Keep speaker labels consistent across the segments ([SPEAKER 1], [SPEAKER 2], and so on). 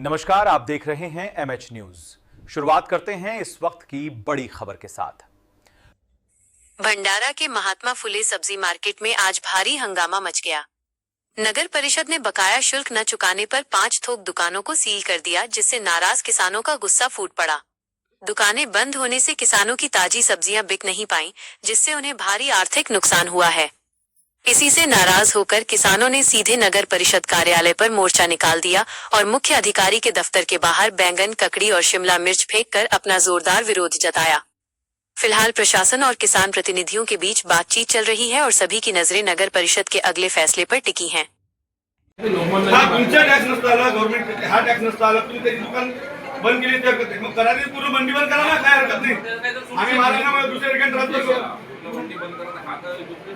[SPEAKER 1] नमस्कार, आप देख रहे हैं एमएच न्यूज। शुरुआत करते हैं इस वक्त की बड़ी खबर के साथ।
[SPEAKER 2] भंडारा के महात्मा फुले सब्जी मार्केट में आज भारी हंगामा मच गया। नगर परिषद ने बकाया शुल्क न चुकाने पर 5 थोक दुकानों को सील कर दिया, जिससे नाराज किसानों का गुस्सा फूट पड़ा। दुकानें बंद होने से किसानों की ताजी सब्जियां बिक नहीं पाईं, जिससे उन्हें भारी आर्थिक नुकसान हुआ है। इसी से नाराज होकर किसानों ने सीधे नगर परिषद कार्यालय पर मोर्चा निकाल दिया और मुख्य अधिकारी के दफ्तर के बाहर बैंगन, ककड़ी और शिमला मिर्च फेंककर अपना जोरदार विरोध जताया। फिलहाल प्रशासन और किसान प्रतिनिधियों के बीच बातचीत चल रही है और सभी की नजरें नगर परिषद के अगले फैसले पर टिकी हैं।
[SPEAKER 3] तुमचा टॅक्स नसता आला, गव्हर्नमेंट हा टॅक्स नसता आला, तुम्ही त्याची दुकान बंद केली तर हरकत नाही, मग करा ती पूर्ण मंडी बंद करा ना, काय हरकत नाही। आम्ही मालांना मग दुसऱ्या ठिकाणी ट्रान्सफर करू। मंडी बंद करा हा तर दुसरी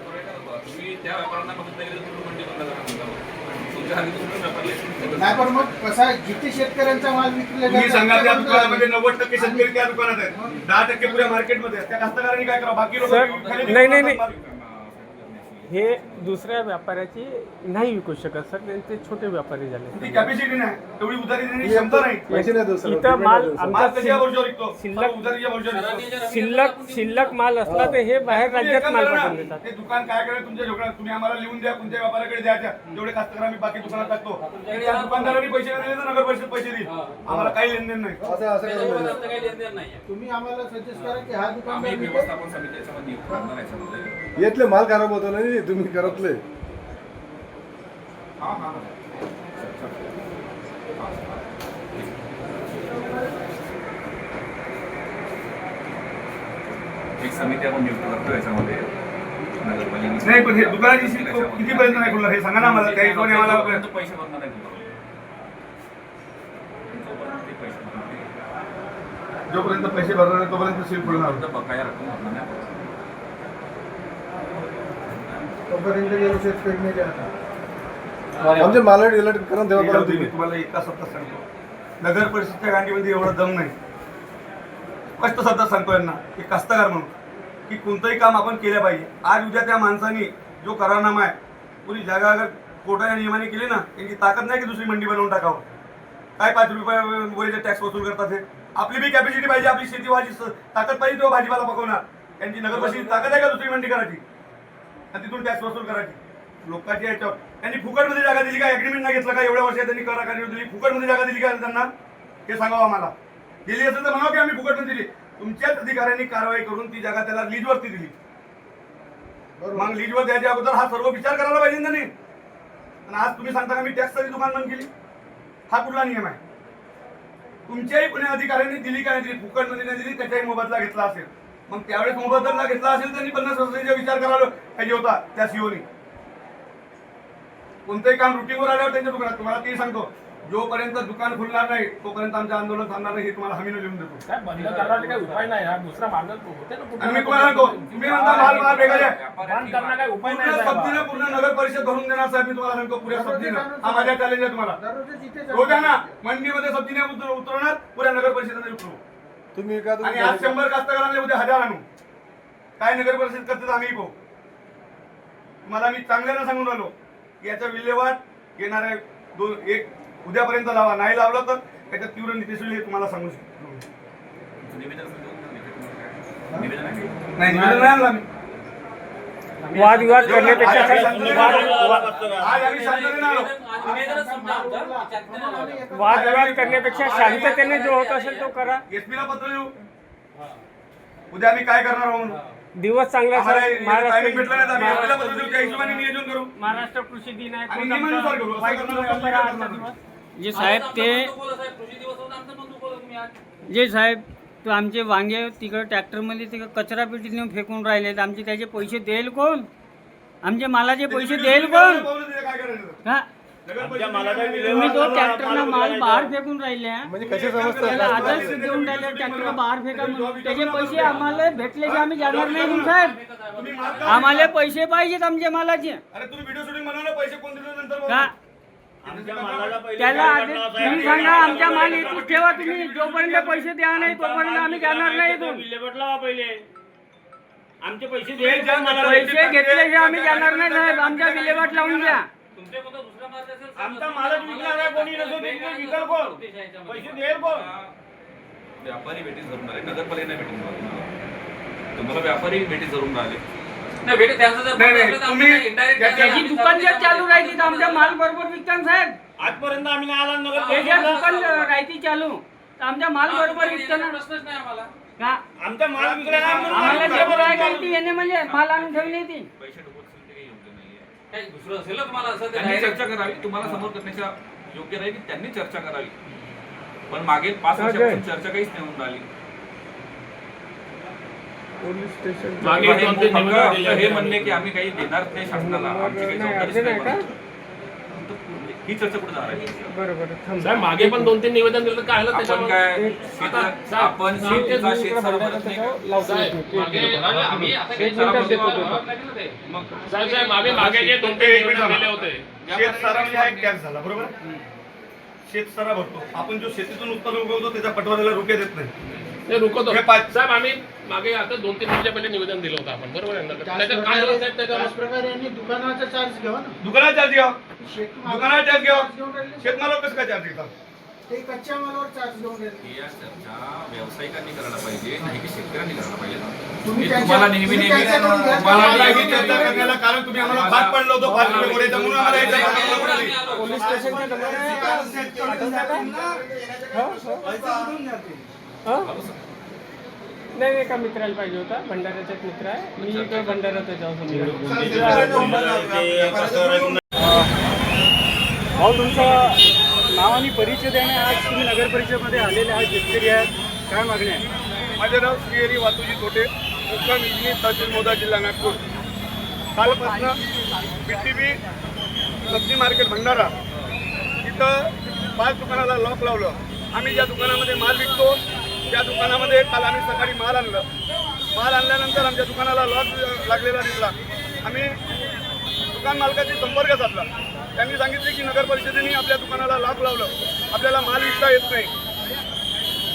[SPEAKER 3] तुम्ही त्या व्यापाऱ्यांना बघत नाही तर मंडी बंद करा। तुमच्या हाती तुम्ही व्यापारी
[SPEAKER 4] नाही, पण मग कसा जिथे शेतकऱ्यांचा माल विकला
[SPEAKER 3] तुम्ही सांगा त्या दुकानामध्ये 90% शेतकरी त्या दुकानात आहेत, 10% पुऱ्या मार्केटमध्ये आहेत, त्या कास्तकारांनी काय करावं? बाकी लोक
[SPEAKER 5] नाही हे दुसऱ्या व्यापाऱ्याची नाही विकू शकत सर, त्यांचे छोटे व्यापारी झाले।
[SPEAKER 3] ती कॅपॅसिटी नाही, तेवढी उधारी देण्याची क्षमता नाही।
[SPEAKER 5] इथं माल आमचा शिल्लक माल असला तर हे बाहेर राज्यात माल पाठवून देतात।
[SPEAKER 3] ते दुकान काय करायचं तुमच्या दुकानात, तुम्ही आम्हाला लिहून द्या, कोणत्या व्यापाऱ्याकडे द्यायच्या, जेवढे कास्तकार आम्ही बाकी दुकानात टाकतो, आणि या दुकानदारांनी पैसे नाही दिले तर नगर परिषद पैसे देईल, आम्हाला काही लेनदेन नाही।
[SPEAKER 4] तुम्ही आम्हाला सजेस्ट करा की हा दुकान
[SPEAKER 3] व्यवस्थापन समितीच्या
[SPEAKER 6] येतले माल खराब होतो नाही, तुम्ही करतले
[SPEAKER 7] एक समिती आपण नियुक्त करतो याच्यामध्ये नगरपालिका
[SPEAKER 3] नाही, पण हे दुकानाची सील कितीपर्यंत नाही खुलणार हे सांगा ना आम्हाला, त्या हिशोबाने आम्हाला
[SPEAKER 7] पैसे भरणार नाही
[SPEAKER 3] जोपर्यंत पैसे भरणार नाही तोपर्यंत सील खुलणार,
[SPEAKER 7] बकाया रक्कम भरणार नाही
[SPEAKER 4] तोपर्यंत शेतकरी नाही देणार।
[SPEAKER 6] आमचे माल डिलीट करून तेव्हा
[SPEAKER 3] मी तुम्हाला एका सप्ताह सांगतो, नगर परिषदच्या गांडीमध्ये एवढं दम नाही। स्पष्ट शब्दात सांगतो यांना की कास्तकार म्हणून की कोणतंही काम आपण केलं पाहिजे। आज उद्या त्या माणसाने जो करारनामा आहे पुरी जागा अगर कोर्टाच्या नियमाने केली ना, त्यांची ताकद नाही की दुसरी मंडी बनवून टाकावं। काय 5 रुपये वगैरे टॅक्स वसूल करतात हे, आपली बी कॅपॅसिटी पाहिजे, आपली शेतीवाची ताकद पाहिजे तेव्हा भाजीपाला पकवणार। त्यांची नगर परिषद ताकद आहे का दुसरी मंडी करायची आणि तिथून टॅक्स वसूल करायची लोकांची याच्यावर? त्यांनी फुकटमध्ये जागा दिली का? ॲग्रीमेंट नाही घेतलं का? एवढ्या वर्षात त्यांनी कर आकारणी दिली, फुकटमध्ये जागा दिली का त्यांना? हे सांगावं आम्हाला। दिली असेल तर म्हणावं की आम्ही फुकटमध्ये दिली। तुमच्याच अधिकाऱ्यांनी कारवाई करून ती जागा त्याला लीजवरती दिली, मग लीजवर द्यायच्या अगोदर हा सर्व विचार करायला पाहिजे ना नाही? आणि आज तुम्ही सांगता का मी टॅक्ससाठी दुकान बंद केली? हा कुठला नियम आहे? तुमच्याही पुणे अधिकाऱ्यांनी दिली का नाही दिली? फुकटमध्ये नाही दिली, त्याच्याही मोबदला घेतला असेल, मग त्यावेळेस मोबदला घेतला असेल त्यांनी 50% विचार करायला पाहिजे होता त्या सीओनी। कोणतंही काम रुटीनवर आल्यावर त्यांच्या दुकानात, तुम्हाला ते सांगतो, जोपर्यंत दुकान खुलणार नाही तोपर्यंत आमचं आंदोलन थांबणार नाही, हे तुम्हाला हमीने लिहून देतो।
[SPEAKER 5] बंद करण्याचा काही उपाय नाही, हा दुसरा मार्ग होते ना।
[SPEAKER 3] आणि मी तुम्हाला सांगतो, तुम्ही म्हणता माल वेगळा
[SPEAKER 5] बंद करण्याचा काही उपाय नाही
[SPEAKER 3] सब्जीनं पूर्ण नगर परिषद भरून देणार साहेब, मी तुम्हाला सांगतो पुऱ्या सब्जीनं। हा माझ्या चॅलेंज आहे तुम्हाला।
[SPEAKER 4] दररोज इथे
[SPEAKER 3] रोजाना मंडीमध्ये सब्जीने उतरवणार, पुऱ्या नगर परिषदेने उतरवू।
[SPEAKER 6] तुम्ही
[SPEAKER 3] आणि आज 100 कास्तकारांना उद्या 1000 आणू, काय नगर परिषद करते आम्ही पाहू। तुम्हाला मी चांगल्यानं सांगून राहिलो की याचा विल्हेवाट येणाऱ्या 1 उद्यापर्यंत लावा, नाही लावलं तर त्याच्यात तीव्र नीती होईल, हे तुम्हाला सांगू शकतो। नाही निवेदन नाही आणलं आम्ही।
[SPEAKER 5] वादविवाद करण्यापेक्षा वादविवाद करण्यापेक्षा शांततेने जो होत असेल तो करा।
[SPEAKER 3] एसपीला पत्र देऊ, उद्या आम्ही काय करणार आहोत,
[SPEAKER 5] दिवस चांगला
[SPEAKER 3] टायमिंग भेटला नाही तर आम्ही एसपीला पत्र देऊ, त्या हिशोबाने नियोजन करू।
[SPEAKER 5] महाराष्ट्र कृषी दिन आहे,
[SPEAKER 3] आणि नियमानुसार करू, असं करणार
[SPEAKER 8] जे साहेब जे साहेब तो आमचे वांगे तिकडे ट्रॅक्टरमध्ये तिकडे कचरा पेटीत नेऊन फेकून राहिले, आमचे त्याचे पैसे देईल कोण? आमचे मालाचे पैसे देईल कोण? हा तुम्ही तो ट्रॅक्टरला माल बाहेर फेकून राहिले,
[SPEAKER 6] म्हणजे कसे समजतात?
[SPEAKER 8] आदर्श देऊन राहिले ट्रॅक्टरला बाहेर फेका म्हणून, त्याचे पैसे आम्हाला भेटल्याचे आम्ही जाणार नाही साहेब। आम्हाला पैसे पाहिजेत आमच्या मालाचे।
[SPEAKER 3] अरे तुम्ही व्हिडिओ शूटिंग बनवलं, पैसे कोण दिले नंतर
[SPEAKER 8] का त्याला आधी तुम्ही सांगा आमच्या माल इथून ठेवा, तुम्ही जोपर्यंत पैसे द्या नाही तोपर्यंत आम्ही जाणार नाही इथून। पहिले आमचे पैसे घेतल्याशिवाय आम्ही जाणार नाही साहेब, आमच्या विल्हेवाट लावून द्या।
[SPEAKER 3] आमचा मालक विकणार आहे, कोणी नसो विकल कोण, पैसे देईल कोण?
[SPEAKER 7] व्यापारी भेटी धरून राहिले, नगरपालिका भेटी तुम्हाला व्यापारी भेटी धरून राहिले.
[SPEAKER 8] त्याची दुकान जर चालू राहिली तर आमच्या माल बरोबर विकतात साहेब.
[SPEAKER 3] आजपर्यंत आम्ही नाही आला नगर
[SPEAKER 8] ते जर दुकान राहती चालू तर आमच्या माल बरोबर विकताना का
[SPEAKER 3] आमचा माल विकला नाही म्हणून
[SPEAKER 8] आम्हाला
[SPEAKER 3] आम्ही
[SPEAKER 8] जे
[SPEAKER 3] बरोबर
[SPEAKER 8] राय
[SPEAKER 3] नाही.
[SPEAKER 8] ती येणे म्हणजे माल आणून ठेवली ती.
[SPEAKER 7] पैसे डुबत असेल ते काही योग्य नाहीये. त्यांनी चर्चा करावी, तुम्हाला समोर करण्याच्या योग्य नाही की त्यांनी चर्चा करावी. पण मागील 5 वर्षापासून चर्चा काहीच नाही होऊन राहिली.
[SPEAKER 5] पोलीस स्टेशन
[SPEAKER 7] हे म्हणणे की आम्ही काही देणार नाही शासनाला, आमची काही जबाबदारीच नाही बनत. ही चर्चा कुठे जाणार आहे?
[SPEAKER 5] बरोबर थांब.
[SPEAKER 9] साहेब मागे पण 2-3 निवेदन दिलं काय
[SPEAKER 7] आपण काय आपण शेतसारा भरत नाही का?
[SPEAKER 9] साहेब मागे जे 2-3 निवेदन दिले होते
[SPEAKER 3] शेतसारा म्हणजे हा एक टॅक्स झाला, बरोबर. शेतसारा भरतो आपण, जो शेतीतून उत्पन्न उगवतो त्याच्या पटवारीला रुपये देत नाही.
[SPEAKER 9] ते रुकवतो
[SPEAKER 3] हे पाच-
[SPEAKER 9] साहेब. आम्ही मागे आता 2-3 वर्षा पहिले निवेदन दिलं होतं आपण, बरोबर आहे ना? त्याच्यात काय झालं साहेब? त्याच्यावर
[SPEAKER 4] त्याचप्रकारे यांनी दुकानाचा चार्ज घ्यावा ना.
[SPEAKER 3] दुकानात चार्ज घ्या,
[SPEAKER 4] शेतमालावर
[SPEAKER 3] दुकानात चार्ज घ्या.
[SPEAKER 4] घेऊन राहिले.
[SPEAKER 3] शेतमालावर कसं काय चार्ज घेतात?
[SPEAKER 4] ते कच्च्या मालावर चार्ज घेऊन राहिले.
[SPEAKER 7] या चर्चा व्यावसायिकांनी करायला पाहिजे, नाही की शेतकऱ्यांनी करायला पाहिजे.
[SPEAKER 4] तुम्ही
[SPEAKER 7] हे
[SPEAKER 4] त्यांच्या-
[SPEAKER 7] तुम्हाला नेहमी
[SPEAKER 4] तुम्ही
[SPEAKER 7] नेहमी
[SPEAKER 4] त्यांच्याकडून घ्या.
[SPEAKER 7] तुम्हाला
[SPEAKER 3] मला
[SPEAKER 7] नेहमी
[SPEAKER 3] ही चर्चा करण्याला कारण तुम्ही आम्हाला भाग पडलो होतो 5 रुपये गोळ्याचा, म्हणून आम्हाला याच्या भाग पडली.
[SPEAKER 5] पोलीस स्टेशनचा नंबर आहे. हा? नाही एका मित्राला पाहिजे होता, भंडाऱ्याचाच मित्र आहे. मी इकडे भंडाऱ्याचा जाऊ भाऊ, तुमचं नाव आणि परिचय द्याने आज तुम्ही नगर परिषदेमध्ये आलेले आहात, शेतकरी आहेत, काय मागणी आहे?
[SPEAKER 3] माझे नाव श्रीहरी वातुजी तोटे, मुक्काम इजनी, तहसील मोदा, जिल्हा नागपूर. कालपासून BTB सब्जी मार्केट भंडारा इथं 5 दुकानाला लॉक लावलं. आम्ही ज्या दुकानामध्ये माल विकतो त्या दुकानामध्ये काल आम्ही सकाळी माल आणलं. माल आणल्यानंतर आमच्या दुकानाला लॉक लागलेला दिसला. आम्ही दुकान मालकाशी संपर्क साधला. त्यांनी सांगितले की नगर परिषदेने आपल्या दुकानाला लॉक लावलं, आपल्याला माल विकता येत नाही.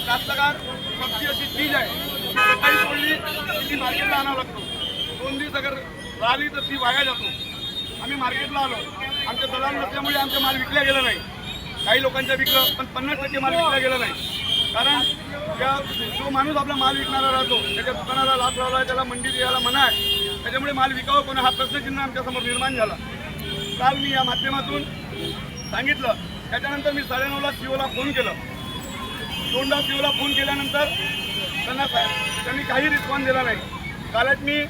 [SPEAKER 3] कास्तकार सब्जी अशी चीज आहे ती सकाळी सोडली की ती मार्केटला आणावं लागतो. 2 दिवस अगर राहिली तर ती वाया जातो. आम्ही मार्केटला आलो, आमच्या दलाल नसल्यामुळे आमचा माल विकला गेला नाही. काही लोकांच्या विकलं, पण 50% माल विकला गेला नाही. कारण जो माणूस आपला माल विकणारा राहतो त्याच्या दुकानाला लाच लावला आहे, त्याला मंडीत यायला मना आहे. त्याच्यामुळे माल विकावं कोणी हा प्रश्नचिन्ह आमच्यासमोर निर्माण झाला. काल मी या माध्यमातून सांगितलं. त्याच्यानंतर मी 9:30ला COला फोन केलं. 2दा COला फोन केल्यानंतर त्यांनी काही रिस्पॉन्स दिला नाही. कालच मी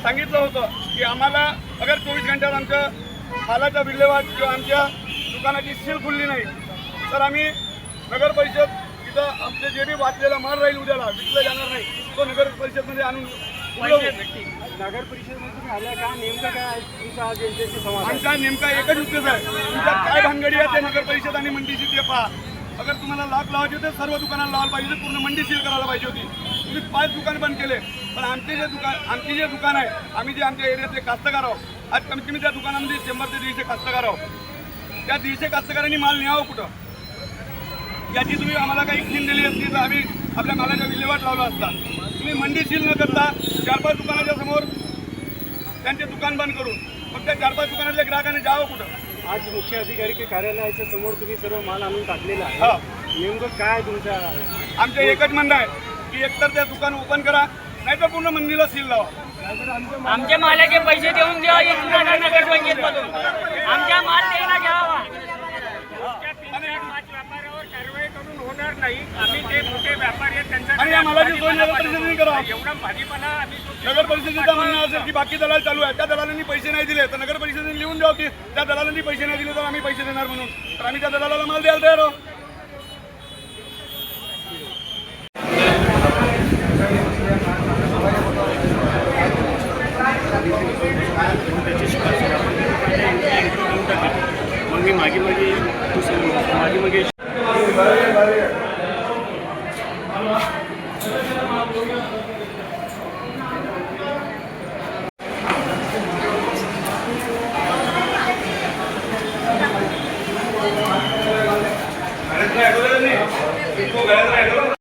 [SPEAKER 3] सांगितलं होतं की आम्हाला अगर 24 घंट्यात आमच्या मालाचा विल्हेवाट किंवा आमच्या दुकानाची सील खुलली नाही तर आम्ही नगर परिषद इथं आमचे जे बी वाचलेला माल राहील उद्याला विकला जाणार नाही, तो नगर परिषदमध्ये आणून
[SPEAKER 5] नगर परिषदेमध्ये तुम्ही आल्या का? नेमकं काय आहे तुमचा आज यांच्याशी संवाद आहे?
[SPEAKER 3] आमचा नेमका एकच उद्देश आहे, तुमच्यात काय भानगडी आहे ते नगर परिषद आणि मंडीशी ते पहा. अगर तुम्हाला लॉक लावायचे तर सर्व दुकानाला लावायला पाहिजे, पूर्ण मंडी सील करायला पाहिजे होती. तुम्ही 5 दुकान बंद केले, पण आमची जे दुकान आहे, आम्ही जे आमच्या एरियातले कास्तकार आहोत, आज कमीत कमी त्या दुकानामध्ये 100 ते 150 कास्तकार आहोत. त्या 150 कास्तकारांनी माल न्यावं कुठं? याची तुम्ही आम्हाला काही स्कीम दिली असती तर आम्ही आपल्या मालाचा विल्हेवाट लावला असता. तुम्ही मंडी सील न करता 4-5 दुकानाच्या समोर त्यांचे दुकान बंद करून फक्त 4-5 दुकानातल्या ग्राहकांनी जावं कुठं?
[SPEAKER 5] आज मुख्य अधिकारी के कार्यालयाच्या समोर तुम्ही सर्व माल आणून टाकलेला आहे.
[SPEAKER 3] हा.
[SPEAKER 5] नेमकं काय तुमच्या
[SPEAKER 3] आमचं एकच म्हणणं आहे की एकतर ते दुकान ओपन करा, नाहीतर पूर्ण मंडीला सील लावा.
[SPEAKER 8] आमच्या मालाचे पैसे देऊन द्या नगर पंचायतमधून. आमच्या माल द्यायला घ्यावा. कारवाई करून होणार नाही. आम्ही ते मोठे व्यापारी आहेत त्यांचा
[SPEAKER 3] आणि या मालाची सोय नगर परिषदेने करावा.
[SPEAKER 8] एवढा भाजीपाला आम्ही
[SPEAKER 3] नगर परिषदेचं म्हणणं असेल की बाकी दलाल चालू आहे, त्या दलालांनी पैसे नाही दिले तर नगर परिषदेने लिहून द्यावं की त्या दलालांनी पैसे नाही दिले तर आम्ही पैसे देणार म्हणून. तर आम्ही त्या दलालाला माल द्यायला तयार आहोत.
[SPEAKER 5] मग मी मागे